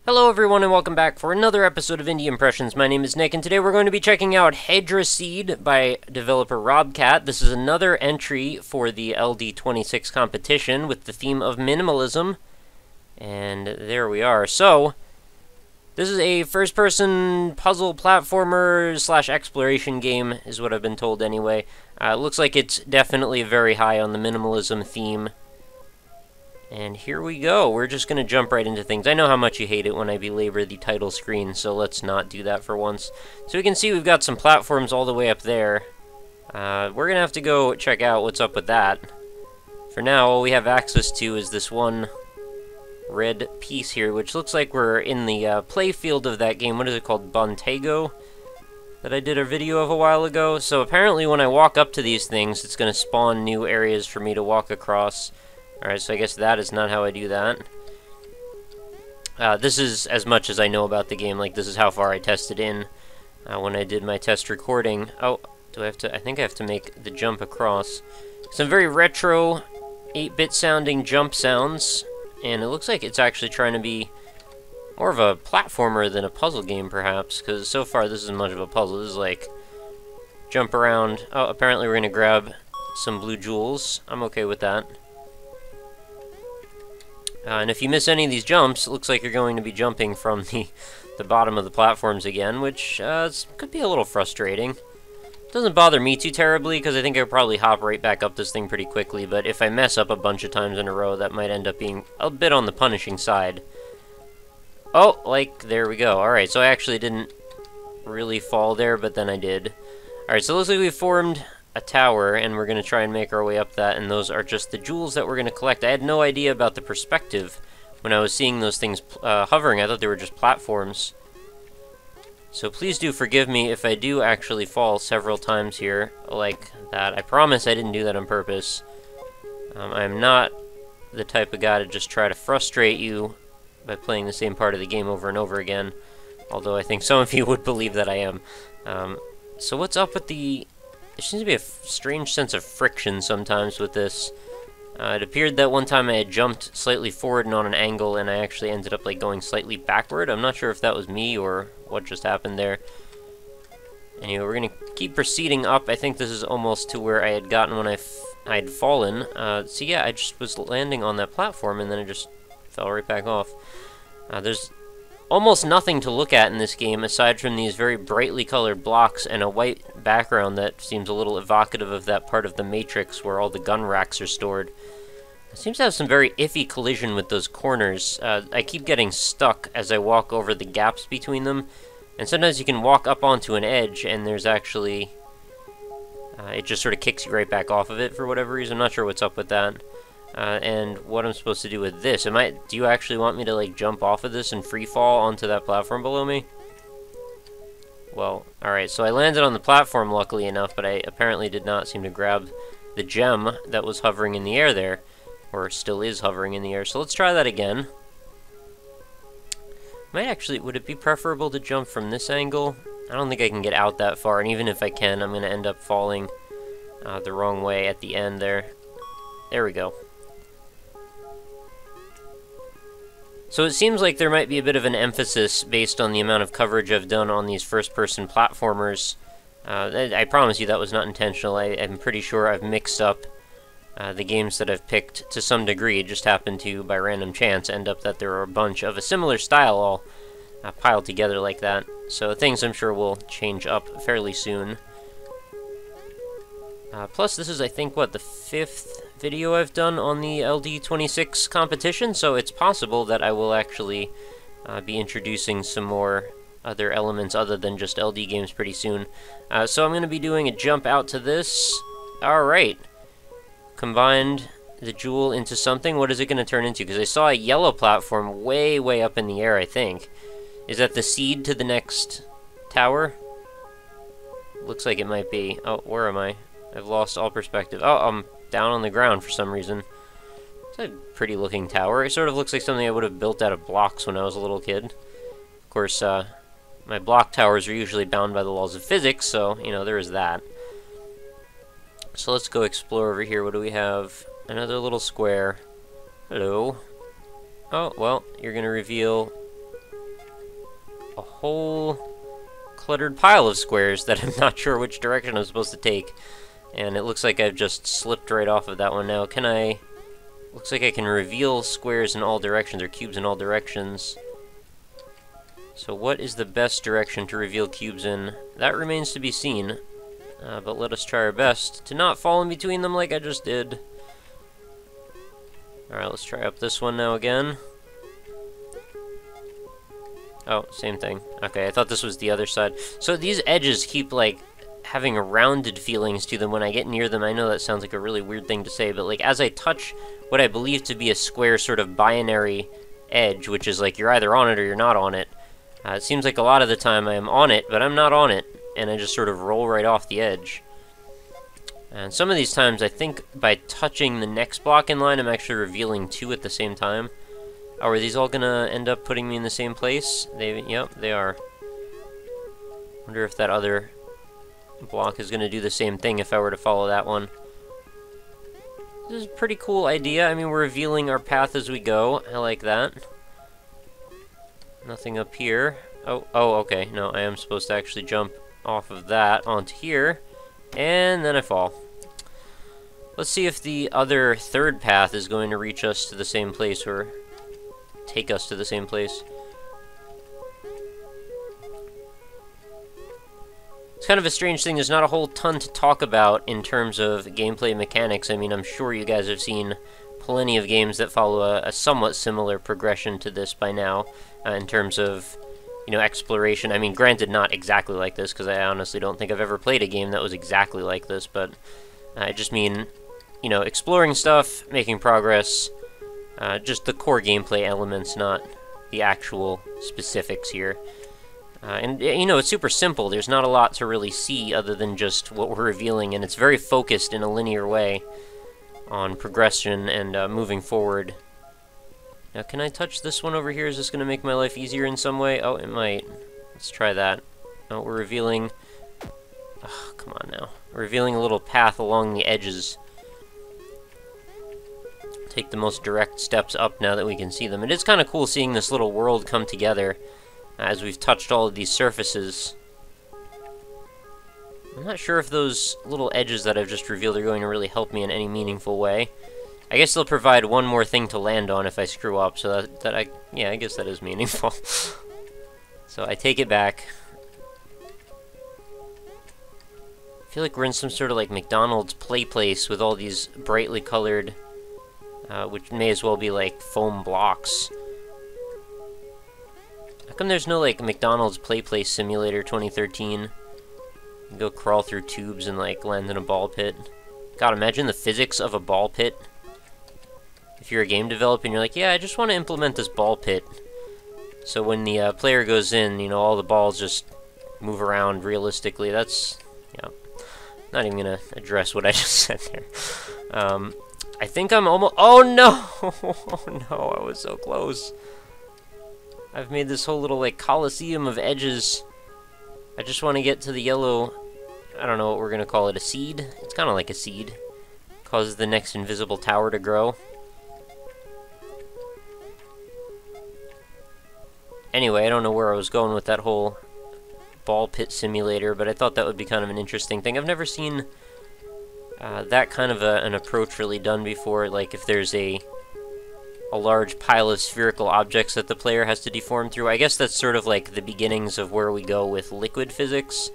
Hello everyone and welcome back for another episode of Indie Impressions. My name is Nick and today we're going to be checking out HedraSeed by developer RobKat. This is another entry for the LD26 competition with the theme of minimalism. And there we are. So, this is a first-person puzzle platformer slash exploration game is what I've been told anyway. It looks like it's definitely very high on the minimalism theme. And here we go. We're just going to jump right into things. I know how much you hate it when I belabor the title screen, so let's not do that for once. So we can see we've got some platforms all the way up there. We're going to have to go check out what's up with that. For now, all we have access to is this one red piece here, which looks like we're in the play field of that game. What is it called? Bontego? That I did a video of a while ago. So apparently when I walk up to these things, it's going to spawn new areas for me to walk across. Alright, so I guess that is not how I do that. This is as much as I know about the game. Like, this is how far I tested in when I did my test recording. Oh, do I have to... I think I have to make the jump across. Some very retro, 8-bit sounding jump sounds. And it looks like it's actually trying to be more of a platformer than a puzzle game, perhaps. Because so far, this isn't much of a puzzle. This is like... jump around. Oh, apparently we're going to grab some blue jewels. I'm okay with that. And if you miss any of these jumps, it looks like you're going to be jumping from the bottom of the platforms again, which could be a little frustrating. Doesn't bother me too terribly, because I think I could probably hop right back up this thing pretty quickly, but if I mess up a bunch of times in a row, that might end up being a bit on the punishing side. Oh, there we go. Alright, so I actually didn't really fall there, but then I did. Alright, so it looks like we formed a tower, and we're going to try and make our way up that, and those are just the jewels that we're going to collect. I had no idea about the perspective when I was seeing those things hovering. I thought they were just platforms. So please do forgive me if I do actually fall several times here like that. I promise I didn't do that on purpose. I'm not the type of guy to just try to frustrate you by playing the same part of the game over and over again, although I think some of you would believe that I am. So what's up with the... There seems to be a strange sense of friction sometimes with this. It appeared that one time I had jumped slightly forward and on an angle, and I actually ended up going slightly backward. I'm not sure if that was me or what just happened there. Anyway, we're going to keep proceeding up. I think this is almost to where I had gotten when I had fallen. So yeah, I just was landing on that platform, and then I just fell right back off. There's almost nothing to look at in this game aside from these very brightly colored blocks and a white background that seems a little evocative of that part of the Matrix where all the gun racks are stored. It seems to have some very iffy collision with those corners. I keep getting stuck as I walk over the gaps between them, and sometimes you can walk up onto an edge and there's actually... it just sort of kicks you right back off of it for whatever reason. I'm not sure what's up with that. And what I'm supposed to do with this. Do you actually want me to, jump off of this and free fall onto that platform below me? Well, alright, so I landed on the platform luckily enough, but I apparently did not seem to grab the gem that was hovering in the air there. Or still is hovering in the air, so let's try that again. Would it be preferable to jump from this angle? I don't think I can get out that far, and even if I can, I'm going to end up falling the wrong way at the end there. There we go. So it seems like there might be a bit of an emphasis based on the amount of coverage I've done on these first-person platformers. I promise you that was not intentional. I'm pretty sure I've mixed up the games that I've picked to some degree. It just happened to, by random chance, end up that there are a bunch of a similar style all piled together like that. So things I'm sure will change up fairly soon. Plus, this is, I think, the 5th video I've done on the LD26 competition, so it's possible that I will actually be introducing some more other elements other than just LD games pretty soon. So I'm going to be doing a jump out to this. Alright. Combined the jewel into something. What is it going to turn into? Because I saw a yellow platform way, way up in the air, I think. Is that the seed to the next tower? Looks like it might be. Oh, where am I? I've lost all perspective. Oh, I'm down on the ground for some reason. It's a pretty looking tower. It sort of looks like something I would have built out of blocks when I was a little kid. Of course, my block towers are usually bound by the laws of physics, so, there is that. So let's go explore over here. What do we have? Another little square. Hello. Oh, well, you're going to reveal whole cluttered pile of squares that I'm not sure which direction I'm supposed to take. And it looks like I've just slipped right off of that one now. Can I... Looks like I can reveal squares in all directions, or cubes in all directions. So what is the best direction to reveal cubes in? That remains to be seen. But let us try our best to not fall in between them like I just did. Alright, let's try up this one now again. Oh, same thing. Okay, I thought this was the other side. So these edges keep, like, having rounded feelings to them when I get near them. I know that sounds like a really weird thing to say, but, like, as I touch what I believe to be a square sort of binary edge, which is, like, you're either on it or you're not on it, it seems like a lot of the time I am on it, but I'm not on it, and I just sort of roll right off the edge. And some of these times, I think by touching the next block in line, I'm actually revealing two at the same time. Oh, are these all gonna end up putting me in the same place? Yep, they are. Wonder if that other block is gonna do the same thing if I were to follow that one. This is a pretty cool idea. I mean, we're revealing our path as we go. I like that. Nothing up here. Oh, okay. No, I am supposed to actually jump off of that onto here. And then I fall. Let's see if the other third path is going to reach us to the same place, or take us to the same place. It's kind of a strange thing. There's not a whole ton to talk about in terms of gameplay mechanics. I mean, I'm sure you guys have seen plenty of games that follow a somewhat similar progression to this by now, in terms of, you know, exploration. I mean, granted, not exactly like this, because I honestly don't think I've ever played a game that was exactly like this, but I just mean, you know, exploring stuff, making progress, just the core gameplay elements, not the actual specifics here. And, you know, it's super simple. There's not a lot to really see other than just what we're revealing, and it's very focused in a linear way on progression and moving forward. Now, can I touch this one over here? Is this going to make my life easier in some way? Oh, it might. Let's try that. Oh, we're revealing... Oh, come on now. We're revealing a little path along the edges. Take the most direct steps up now that we can see them. It is kind of cool seeing this little world come together as we've touched all of these surfaces. I'm not sure if those little edges that I've just revealed are going to really help me in any meaningful way. I guess they'll provide one more thing to land on if I screw up, so yeah, I guess that is meaningful. So I take it back. I feel like we're in some sort of like McDonald's play place with all these brightly colored, which may as well be like foam blocks. How come there's no like McDonald's Play Place Simulator 2013? You can go crawl through tubes and like land in a ball pit. God, imagine the physics of a ball pit. If you're a game developer and you're like, yeah, I just want to implement this ball pit, so when the player goes in, you know, all the balls just move around realistically. That's, yeah, not even gonna address what I just said there. I think I'm almost... Oh no! Oh no, I was so close. I've made this whole little like coliseum of edges. I just want to get to the yellow... I don't know what we're gonna call it, a seed? It's kind of like a seed. Causes the next invisible tower to grow. Anyway, I don't know where I was going with that whole ball pit simulator, but I thought that would be kind of an interesting thing. I've never seen that kind of an approach really done before, like if there's a large pile of spherical objects that the player has to deform through. I guess that's sort of like the beginnings of where we go with liquid physics,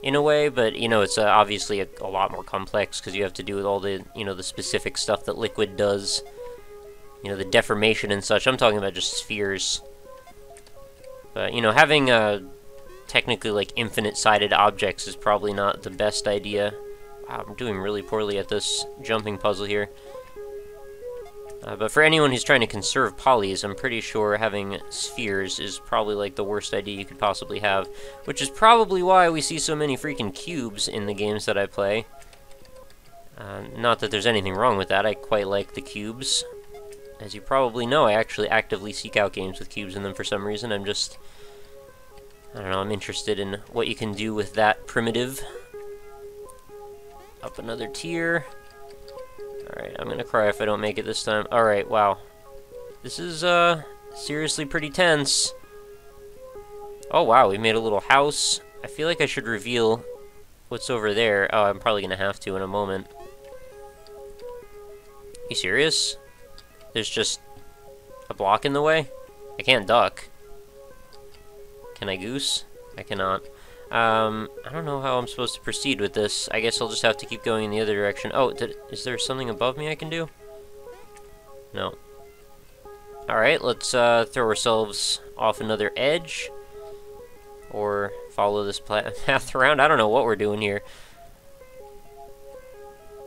in a way, but, you know, it's obviously a lot more complex, because you have to do with all the, you know, the specific stuff that liquid does, you know, the deformation and such. I'm talking about just spheres. But, you know, having technically, like, infinite-sided objects is probably not the best idea. Wow, I'm doing really poorly at this jumping puzzle here. But for anyone who's trying to conserve polys, I'm pretty sure having spheres is probably, like, the worst idea you could possibly have. Which is probably why we see so many freaking cubes in the games that I play. Not that there's anything wrong with that, I quite like the cubes. As you probably know, I actually actively seek out games with cubes in them for some reason. I'm just... I don't know, I'm interested in what you can do with that primitive. Up another tier. Alright, I'm gonna cry if I don't make it this time. Alright, wow. This is, seriously pretty tense. Oh, wow, we made a little house. I feel like I should reveal what's over there. Oh, I'm probably gonna have to in a moment. You serious? There's just a block in the way? I can't duck. Can I goose? I cannot. I don't know how I'm supposed to proceed with this. I guess I'll just have to keep going in the other direction. Oh, is there something above me I can do? No. Alright, let's throw ourselves off another edge. Or follow this path around. I don't know what we're doing here.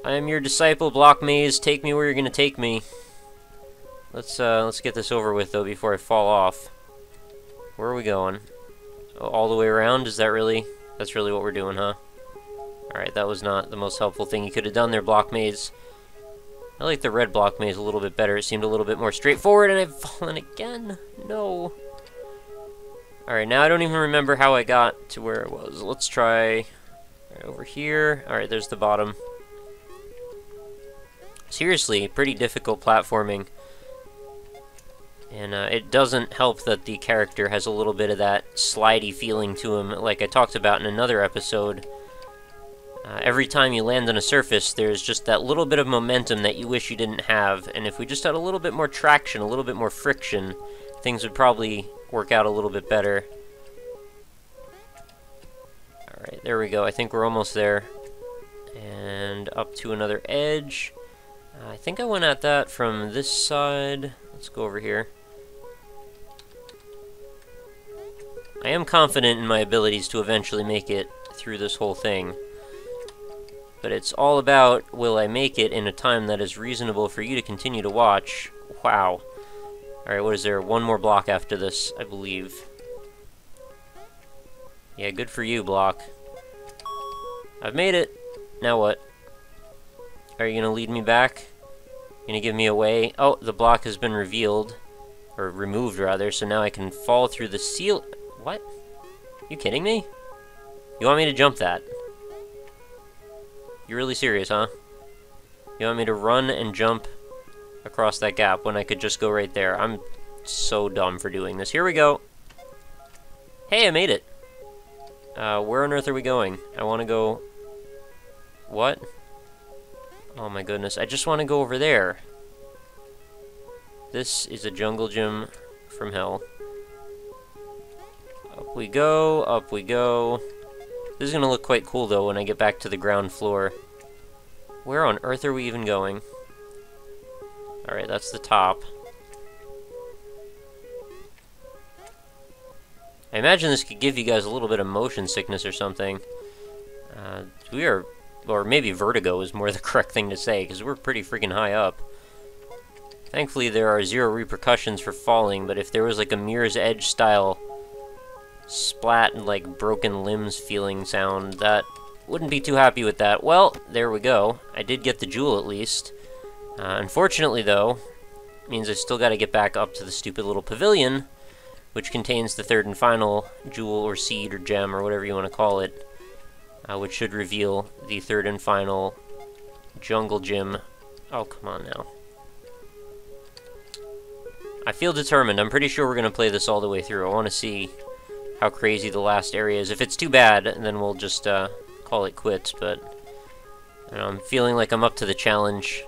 I am your disciple, Block Maze. Take me where you're gonna take me. Let's get this over with, though, before I fall off. Where are we going? Oh, all the way around? Is that really... That's really what we're doing, huh? Alright, that was not the most helpful thing you could have done there, Block Maze. I like the red Block Maze a little bit better. It seemed a little bit more straightforward, and I've fallen again. No. Alright, now I don't even remember how I got to where it was. Let's try right over here. Alright, there's the bottom. Seriously, pretty difficult platforming. And it doesn't help that the character has a little bit of that slidey feeling to him, like I talked about in another episode. Every time you land on a surface, there's just that little bit of momentum that you wish you didn't have, and if we just had a little bit more traction, a little bit more friction, things would probably work out a little bit better. Alright, there we go. I think we're almost there. And up to another edge. I think I went at that from this side. Let's go over here. I am confident in my abilities to eventually make it through this whole thing. But it's all about, will I make it in a time that is reasonable for you to continue to watch? Wow. Alright, what is there? One more block after this, I believe. Yeah, good for you, block. I've made it. Now what? Are you gonna lead me back? Gonna give me away? Oh, the block has been revealed. Or removed, rather, so now I can fall through the seal... What? You kidding me? You want me to jump that? You're really serious, huh? You want me to run and jump across that gap when I could just go right there? I'm so dumb for doing this. Here we go. Hey, I made it. Where on earth are we going? I want to go... What? Oh my goodness, I just want to go over there. This is a jungle gym from hell. Up we go, up we go. This is going to look quite cool, though, when I get back to the ground floor. Where on earth are we even going? Alright, that's the top. I imagine this could give you guys a little bit of motion sickness or something. Or maybe vertigo is more the correct thing to say, because we're pretty freaking high up. Thankfully, there are zero repercussions for falling, but if there was like a Mirror's Edge style splat and like broken limbs feeling sound, that wouldn't be too happy with that. Well, there we go. I did get the jewel at least. Unfortunately, though, it means I still got to get back up to the stupid little pavilion, which contains the third and final jewel or seed or gem or whatever you want to call it, which should reveal the third and final jungle gym. Oh, come on now. I feel determined. I'm pretty sure we're going to play this all the way through. I want to see how crazy the last area is. If it's too bad, then we'll just call it quits, but you know, I'm feeling like I'm up to the challenge.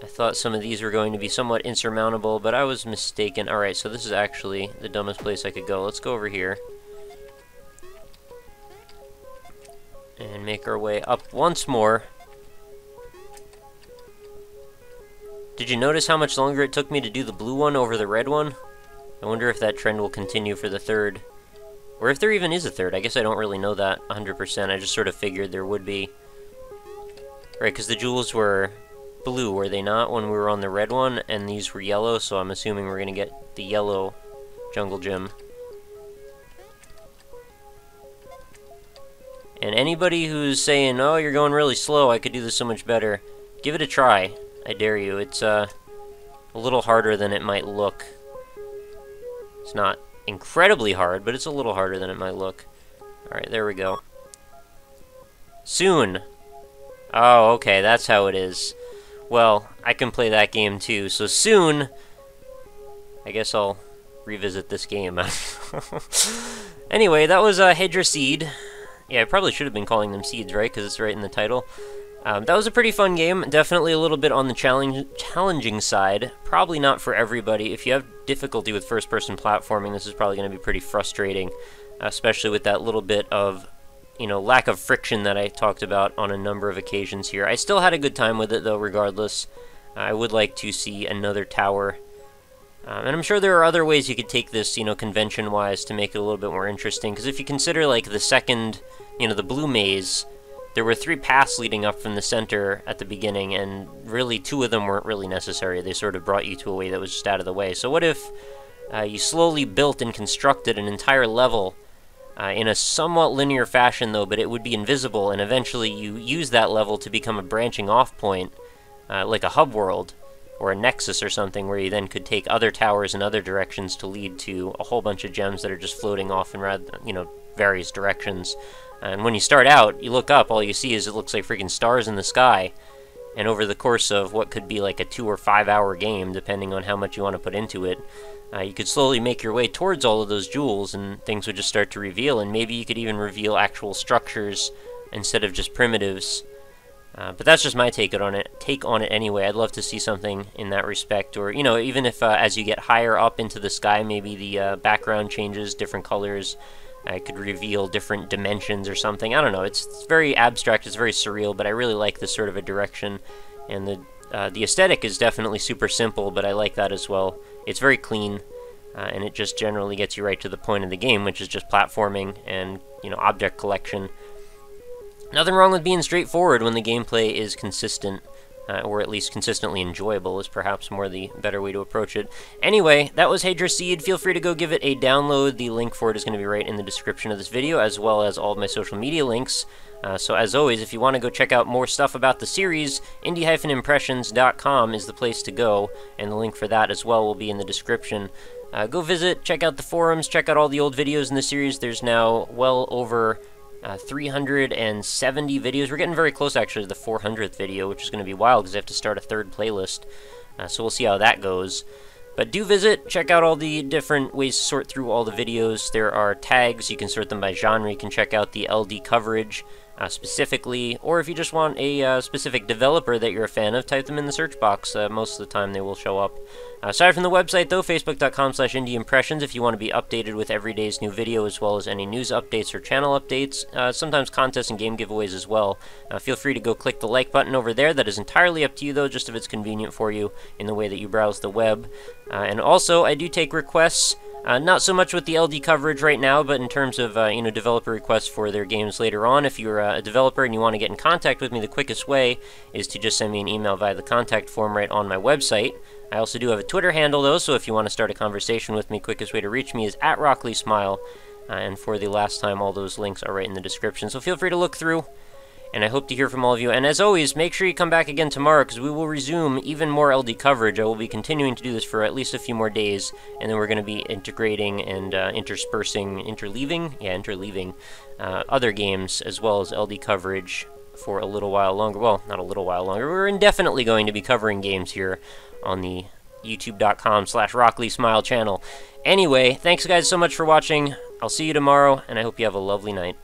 I thought some of these were going to be somewhat insurmountable, but I was mistaken. Alright, so this is actually the dumbest place I could go. Let's go over here. And make our way up once more. Did you notice how much longer it took me to do the blue one over the red one? I wonder if that trend will continue for the third. Or if there even is a third. I guess I don't really know that 100%. I just sort of figured there would be. Right, because the jewels were blue, were they not, when we were on the red one? And these were yellow, so I'm assuming we're going to get the yellow jungle gym. And anybody who's saying, oh, you're going really slow, I could do this so much better, give it a try. I dare you. It's a little harder than it might look. It's not incredibly hard, but it's a little harder than it might look. Alright, there we go. Soon! Oh, okay, that's how it is. Well, I can play that game too, so soon, I guess I'll revisit this game. Anyway, that was HedraSeed. Yeah, I probably should have been calling them seeds, right? Because it's right in the title. That was a pretty fun game. Definitely a little bit on the challenging side. Probably not for everybody. If you have difficulty with first-person platforming, this is probably going to be pretty frustrating, especially with that little bit of, you know, lack of friction that I talked about on a number of occasions here. I still had a good time with it, though, regardless. I would like to see another tower. And I'm sure there are other ways you could take this, you know, convention-wise to make it a little bit more interesting. Because if you consider, like, the second, you know, the blue maze, there were 3 paths leading up from the center at the beginning, and really 2 of them weren't really necessary. They sort of brought you to a way that was just out of the way. So what if you slowly built and constructed an entire level in a somewhat linear fashion, though, but it would be invisible, and eventually you use that level to become a branching off point, like a hub world, or a nexus or something, where you then could take other towers in other directions to lead to a whole bunch of gems that are just floating off in, you know, various directions. And when you start out, you look up, all you see is it looks like freaking stars in the sky. And over the course of what could be like a 2 or 5 hour game, depending on how much you want to put into it, you could slowly make your way towards all of those jewels, and things would just start to reveal, and maybe you could even reveal actual structures instead of just primitives. But that's just my take on it anyway. I'd love to see something in that respect, or, you know, even if as you get higher up into the sky, maybe the background changes, different colors. I could reveal different dimensions or something. I don't know. It's very abstract. It's very surreal, but I really like this sort of a direction. And the aesthetic is definitely super simple, but I like that as well. It's very clean, and it just generally gets you right to the point of the game, which is just platforming and, you know, object collection. Nothing wrong with being straightforward when the gameplay is consistent, or at least consistently enjoyable is perhaps more the better way to approach it. Anyway, that was HedraSeed. Feel free to go give it a download. The link for it is going to be right in the description of this video, as well as all of my social media links. So as always, if you want to go check out more stuff about the series, indie-impressions.com is the place to go, and the link for that as well will be in the description. Go visit, check out the forums, check out all the old videos in the series. There's now well over 370 videos. We're getting very close, actually, to the 400th video, which is going to be wild because I have to start a 3rd playlist. So we'll see how that goes. But do visit, check out all the different ways to sort through all the videos. There are tags, you can sort them by genre. You can check out the LD coverage specifically, or if you just want a specific developer that you're a fan of, type them in the search box. Most of the time they will show up. Aside from the website, though, facebook.com/indieimpressions if you want to be updated with every day's new video, as well as any news updates or channel updates, sometimes contests and game giveaways as well. Feel free to go click the like button over there. That is entirely up to you, though, just if it's convenient for you in the way that you browse the web. And also, I do take requests. Not so much with the LD coverage right now, but in terms of you know, developer requests for their games later on. If you're a developer and you want to get in contact with me, the quickest way is to just send me an email via the contact form right on my website. I also do have a Twitter handle, though, so if you want to start a conversation with me, quickest way to reach me is at RockLeeSmile. And for the last time, all those links are right in the description, so feel free to look through. And I hope to hear from all of you. And as always, make sure you come back again tomorrow, because we will resume even more LD coverage. I will be continuing to do this for at least a few more days, and then we're going to be integrating and interleaving other games, as well as LD coverage for a little while longer. Well, not a little while longer. We're indefinitely going to be covering games here on the youtube.com/RockLeeSmile channel. Anyway, thanks guys so much for watching. I'll see you tomorrow, and I hope you have a lovely night.